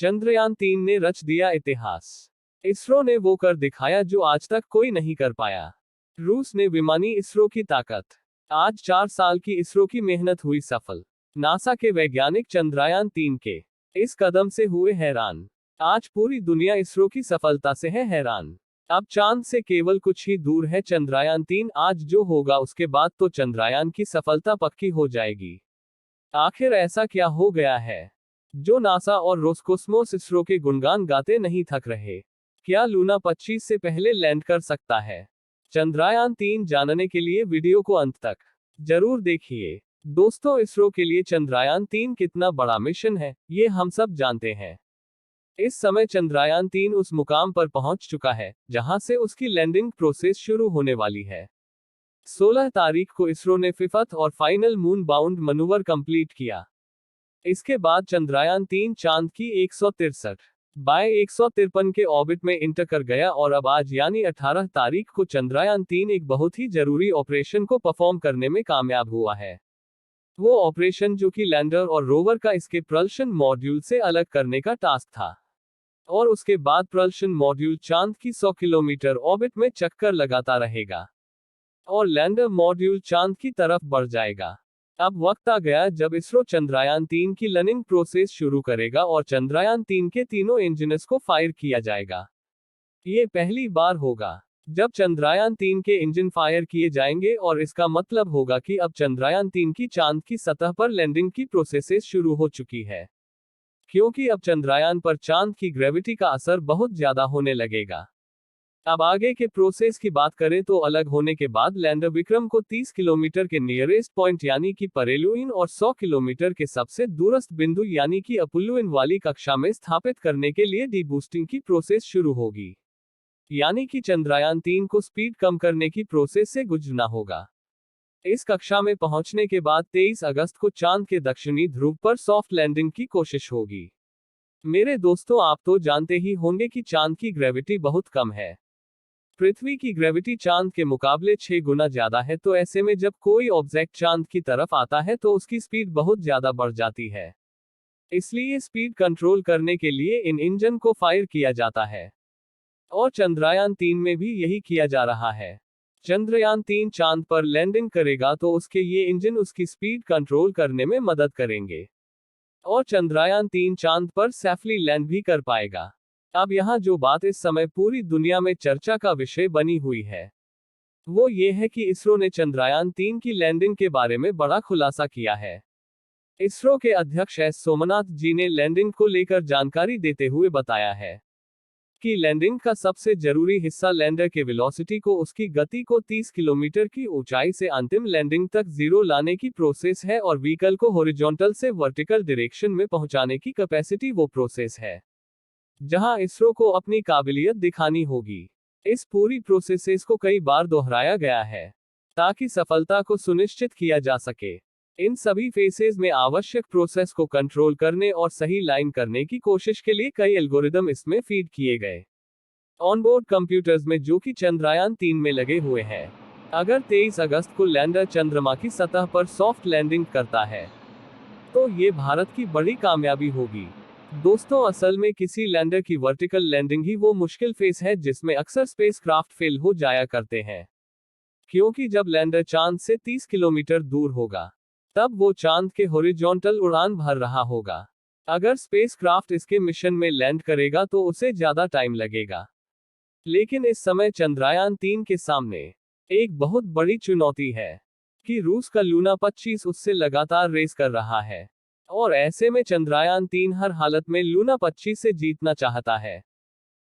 चंद्रयान-3 ने रच दिया इतिहास। इसरो ने वो कर दिखाया जो आज तक कोई नहीं कर पाया। रूस ने विमानी इसरो की ताकत। आज 4 साल की इसरो की मेहनत हुई सफल। नासा के वैज्ञानिक चंद्रयान-3 के इस कदम से हुए हैरान। आज पूरी दुनिया इसरो की सफलता से है हैरान। अब चांद से केवल कुछ ही दूर है चंद्रयान-3। आज जो होगा उसके बाद तो चंद्रयान की सफलता पक्की हो जाएगी। आखिर ऐसा क्या हो गया है जो नासा और रोसकोस्मोस इसरो के गुणगान गाते नहीं थक रहे? क्या लूना 25 से पहले लैंड कर सकता है चंद्रयान-3? जानने के लिए वीडियो को अंत तक जरूर देखिए। दोस्तों, इसरो के लिए चंद्रयान-3 कितना बड़ा मिशन है, ये हम सब जानते हैं। इस समय चंद्रयान-3 उस मुकाम पर पहुंच चुका है जहां से उसकी लैंडिंग प्रोसेस शुरू होने वाली है। 16 तारीख को इसरो ने फिफ्थ और final moon bound manoeuvre complete किया। इसके बाद चंद्रयान-3 चांद की 163 बाय 153 के ऑर्बिट में इंटर कर गया और अब आज यानी 18 तारीख को चंद्रयान-3 एक बहुत ही जरूरी ऑपरेशन को परफॉर्म करने में कामयाब हुआ है। वो ऑपरेशन जो कि लैंडर और रोवर का इसके प्रल्शन मॉड्यूल से अलग करने का टास्क था। और उसके बाद प्रल्शन मॉड्यूल चांद की 100 किलोमीटर ऑर्बिट में चक्कर लगाता रहेगा और लैंडर मॉड्यूल चांद की तरफ बढ़ जाएगा। अब वक्त आ गया जब इसरो चंद्रयान-3 की लर्निंग प्रोसेस शुरू करेगा और चंद्रयान-3 के तीनों इंजन्स को फायर किया जाएगा। ये पहली बार होगा जब चंद्रयान-3 के इंजन फायर किए जाएंगे और इसका मतलब होगा कि अब चंद्रयान-3 की चांद की सतह पर लैंडिंग की प्रोसेसेस शुरू हो चुकी है। क्योंकि अब चंद्रयान पर चांद की ग्रेविटी का असर बहुत ज्यादा होने लगेगा। अब आगे के प्रोसेस की बात करें तो अलग होने के बाद लैंडर विक्रम को 30 किलोमीटर के नियरेस्ट पॉइंट यानी कि परेलुइन और 100 किलोमीटर के सबसे दूरस्थ बिंदु यानी कि अपुल्लुइन वाली कक्षा में स्थापित करने के लिए डीबूस्टिंग की प्रोसेस शुरू होगी। यानी कि चंद्रयान-3 को स्पीड कम करने की प्रोसेस से गुजरना होगा। इस कक्षा में पहुंचने के बाद 23 अगस्त को चांद के दक्षिणी ध्रुव पर सॉफ्ट लैंडिंग की कोशिश होगी। मेरे दोस्तों, आप तो जानते ही होंगे कि चांद की ग्रेविटी बहुत कम है। पृथ्वी की ग्रेविटी चांद के मुकाबले 6 गुना ज्यादा है, तो ऐसे में जब कोई ऑब्जेक्ट चांद की तरफ आता है तो उसकी स्पीड बहुत ज्यादा बढ़ जाती है। इसलिए स्पीड कंट्रोल करने के लिए इन इंजन को फायर किया जाता है और चंद्रयान-3 में भी यही किया जा रहा है। चंद्रयान-3 चांद पर लैंडिंग करेगा तो उसके ये इंजन उसकी स्पीड कंट्रोल करने में मदद करेंगे और चंद्रयान-3 चांद पर सेफली लैंड भी कर पाएगा। अब यहाँ जो बात इस समय पूरी दुनिया में चर्चा का विषय बनी हुई है वो ये है कि इसरो ने चंद्रयान-3 की लैंडिंग के बारे में बड़ा खुलासा किया है। इसरो के अध्यक्ष एस सोमनाथ जी ने लैंडिंग को लेकर जानकारी देते हुए बताया है कि लैंडिंग का सबसे जरूरी हिस्सा लैंडर के वेलोसिटी को, उसकी गति को 30 किलोमीटर की ऊंचाई से अंतिम लैंडिंग तक जीरो लाने की प्रोसेस है और व्हीकल को हॉरिजॉन्टल से वर्टिकल डायरेक्शन में पहुंचाने की कैपेसिटी वो प्रोसेस है जहां इसरो को अपनी काबिलियत दिखानी होगी। इस पूरी प्रोसेस को कई बार दोहराया गया है ताकि सफलता को सुनिश्चित किया जा सके। इन सभी फेसेस में आवश्यक प्रोसेस को कंट्रोल करने और सही लाइन करने की कोशिश के लिए कई एल्गोरिदम इसमें फीड किए गए ऑनबोर्ड कंप्यूटर्स में जो कि चंद्रयान-3 में लगे हुए हैं। अगर 23 अगस्त को लैंडर चंद्रमा की सतह पर सॉफ्ट लैंडिंग करता है तो ये भारत की बड़ी कामयाबी होगी। दोस्तों, असल में किसी लैंडर की वर्टिकल लैंडिंग ही वो मुश्किल फेस है जिसमें अक्सर स्पेसक्राफ्ट फेल हो जाया करते हैं। क्योंकि जब लैंडर चांद से 30 किलोमीटर दूर होगा तब वो चांद के हॉरिजॉन्टल उड़ान भर रहा होगा। अगर स्पेसक्राफ्ट इसके मिशन में लैंड करेगा तो उसे ज्यादा टाइम लगेगा। लेकिन इस समय चंद्रयान-3 के सामने एक बहुत बड़ी चुनौती है कि रूस का लूना 25 उससे लगातार रेस कर रहा है और ऐसे में चंद्रयान-3 हर हालत में लूना 25 से जीतना चाहता है।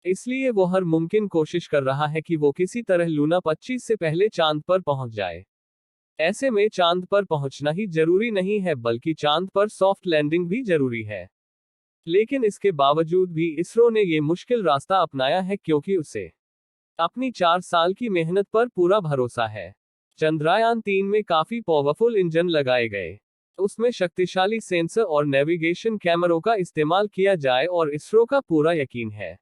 इसलिए वो हर मुमकिन कोशिश कर रहा है कि वो किसी तरह लूना 25 से पहले चांद पर पहुंच जाए। ऐसे में चांद पर पहुंचना ही जरूरी नहीं है बल्कि चांद पर सॉफ्ट लैंडिंग भी जरूरी है। लेकिन इसके बावजूद भी इसरो ने ये मुश्किल रास्ता अपनाया है क्योंकि उसे अपनी 4 साल की मेहनत पर पूरा भरोसा है। चंद्रयान-3 में काफी पावरफुल इंजन लगाए गए, उसमें शक्तिशाली सेंसर और नेविगेशन कैमरों का इस्तेमाल किया जाए और इसरो का पूरा यकीन है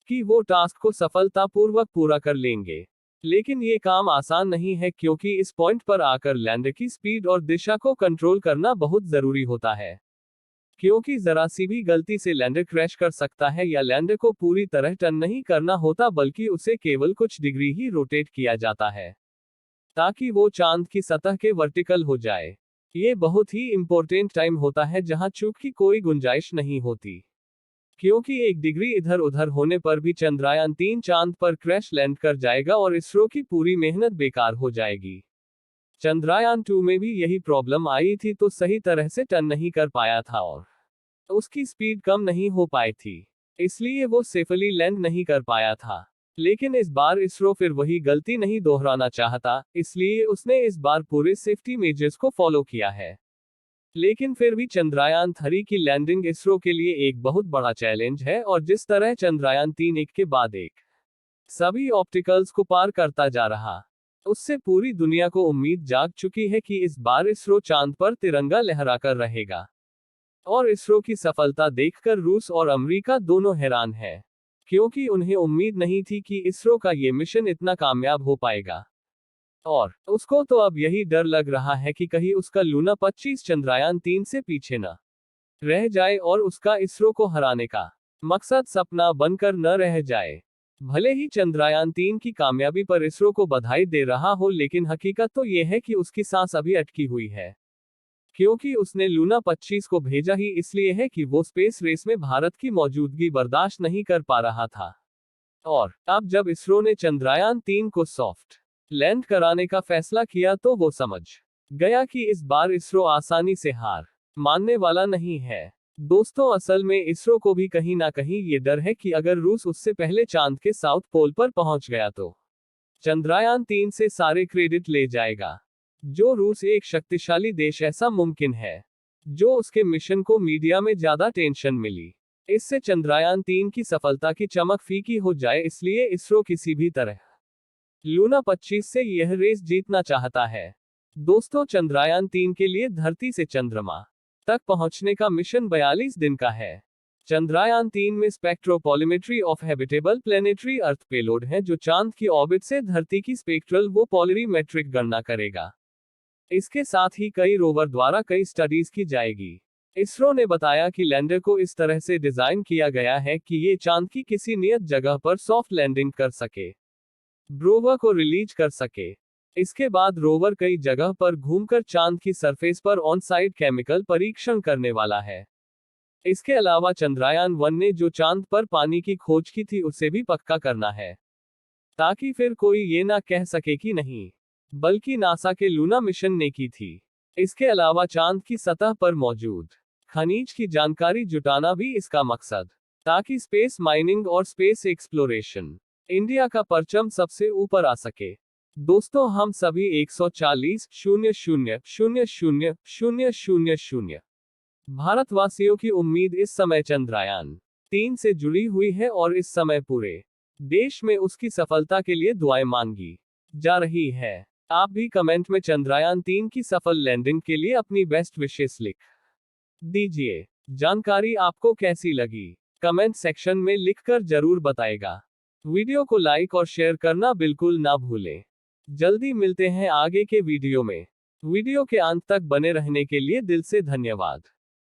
कि वो टास्क को सफलतापूर्वक पूरा कर लेंगे। लेकिन ये काम आसान नहीं है क्योंकि इस पॉइंट पर आकर लैंडर की स्पीड और दिशा को कंट्रोल करना बहुत जरूरी होता है। क्योंकि जरा सी भी गलती से लैंडर क्रैश कर सकता है या लैंडर को पूरी तरह टर्न नहीं करना होता बल्कि उसे केवल कुछ डिग्री ही रोटेट किया जाता है ताकि वो चांद की सतह के वर्टिकल हो जाए। ये बहुत ही इंपॉर्टेंट टाइम होता है जहां चूक की कोई गुंजाइश नहीं होती, क्योंकि 1 डिग्री इधर उधर होने पर भी चंद्रयान 3 चांद पर क्रैश लैंड कर जाएगा और इसरो की पूरी मेहनत बेकार हो जाएगी। चंद्रयान 2 में भी यही प्रॉब्लम आई थी, तो सही तरह से टर्न नहीं कर पाया था और उसकी स्पीड कम नहीं हो पाई थी, इसलिए वो सेफली लैंड नहीं कर पाया था। लेकिन इस बार इसरो फिर वही गलती नहीं दोहराना चाहता, इसलिए उसने इस बार पूरे सेफ्टी मेजर्स को फॉलो किया है। लेकिन फिर भी चंद्रयान 3 की लैंडिंग इसरो के लिए एक बहुत बड़ा चैलेंज है, और जिस तरह चंद्रयान 3 एक के बाद एक सभी ऑब्स्टिकल्स को पार करता जा रहा, उससे पूरी दुनिया को उम्मीद जाग चुकी है कि इस बार इसरो चांद पर तिरंगा लहराकर रहेगा। और इसरो की सफलता देखकर रूस और अमेरिका दोनों हैरान है, क्योंकि उन्हें उम्मीद नहीं थी कि इसरो का ये मिशन इतना कामयाब हो पाएगा। और उसको तो अब यही डर लग रहा है कि कहीं उसका लूना 25 चंद्रयान 3 से पीछे न रह जाए और उसका इसरो को हराने का मकसद सपना बनकर न रह जाए। भले ही चंद्रयान 3 की कामयाबी पर इसरो को बधाई दे रहा हो, लेकिन हकीकत तो यह है कि उसकी सांस अभी अटकी हुई है, क्योंकि उसने लूना 25 को भेजा ही इसलिए है कि वो स्पेस रेस में भारत की मौजूदगी बर्दाश्त नहीं कर पा रहा था। और अब जब इसरो ने चंद्रयान 3 को सॉफ्ट लैंड कराने का फैसला किया तो वो समझ गया कि इस बार इसरो आसानी से हार मानने वाला नहीं है। दोस्तों, असल में इसरो को भी कहीं ना कहीं ये डर है कि अगर रूस उससे पहले चांद के साउथ पोल पर पहुंच गया तो चंद्रयान 3 से सारे क्रेडिट ले जाएगा। जो रूस एक शक्तिशाली देश, ऐसा मुमकिन है जो उसके मिशन को मीडिया में ज्यादा टेंशन मिली, इससे चंद्रयान 3 की सफलता की चमक फीकी हो जाए। इसलिए इसरो किसी भी तरह लूना 25 से यह रेस जीतना चाहता है। दोस्तों, चंद्रयान 3 के लिए धरती से चंद्रमा तक पहुंचने का मिशन 42 दिन का है। चंद्रयान 3 में spectropolarimetry of habitable planetary Earth payload है, जो चांद की ऑर्बिट से धरती की स्पेक्ट्रल वो पॉलरीमेट्रिक गणना करेगा। इसके साथ ही कई रोवर द्वारा कई स्टडीज की जाएगी। इसरो ने बताया कि लैंडर को इस तरह से डिजाइन किया गया है कि ये चांद की किसी नियत जगह पर सॉफ्ट लैंडिंग कर सके, रोवर को रिलीज कर सके। इसके बाद रोवर कई जगह पर घूमकर चांद की सरफेस पर ऑन साइट केमिकल परीक्षण करने वाला है। इसके अलावा चंद्रयान 1 ने जो चांद पर पानी की खोज की थी उसे भी पक्का करना है, ताकि फिर कोई ये ना कह सके कि नहीं, बल्कि नासा के लूना मिशन ने की थी। इसके अलावा चांद की सतह पर मौजूद खनिज की जानकारी जुटाना भी इसका मकसद, ताकि स्पेस माइनिंग और स्पेस एक्सप्लोरेशन इंडिया का परचम सबसे ऊपर आ सके। दोस्तों, हम सभी 140,000,000,000 भारतवासियों की उम्मीद इस समय चंद्रयान 3 से जुड़ी हुई है, और इस समय पूरे देश में उसकी सफलता के लिए दुआएं मांगी जा रही है। आप भी कमेंट में चंद्रयान 3 की सफल लैंडिंग के लिए अपनी बेस्ट विशेस लिख दीजिए। जानकारी आपको कैसी लगी, कमेंट सेक्शन में लिखकर जरूर बताएगा। वीडियो को लाइक और शेयर करना बिल्कुल ना भूलें। जल्दी मिलते हैं आगे के वीडियो में। वीडियो के अंत तक बने रहने के लिए दिल से धन्यवाद।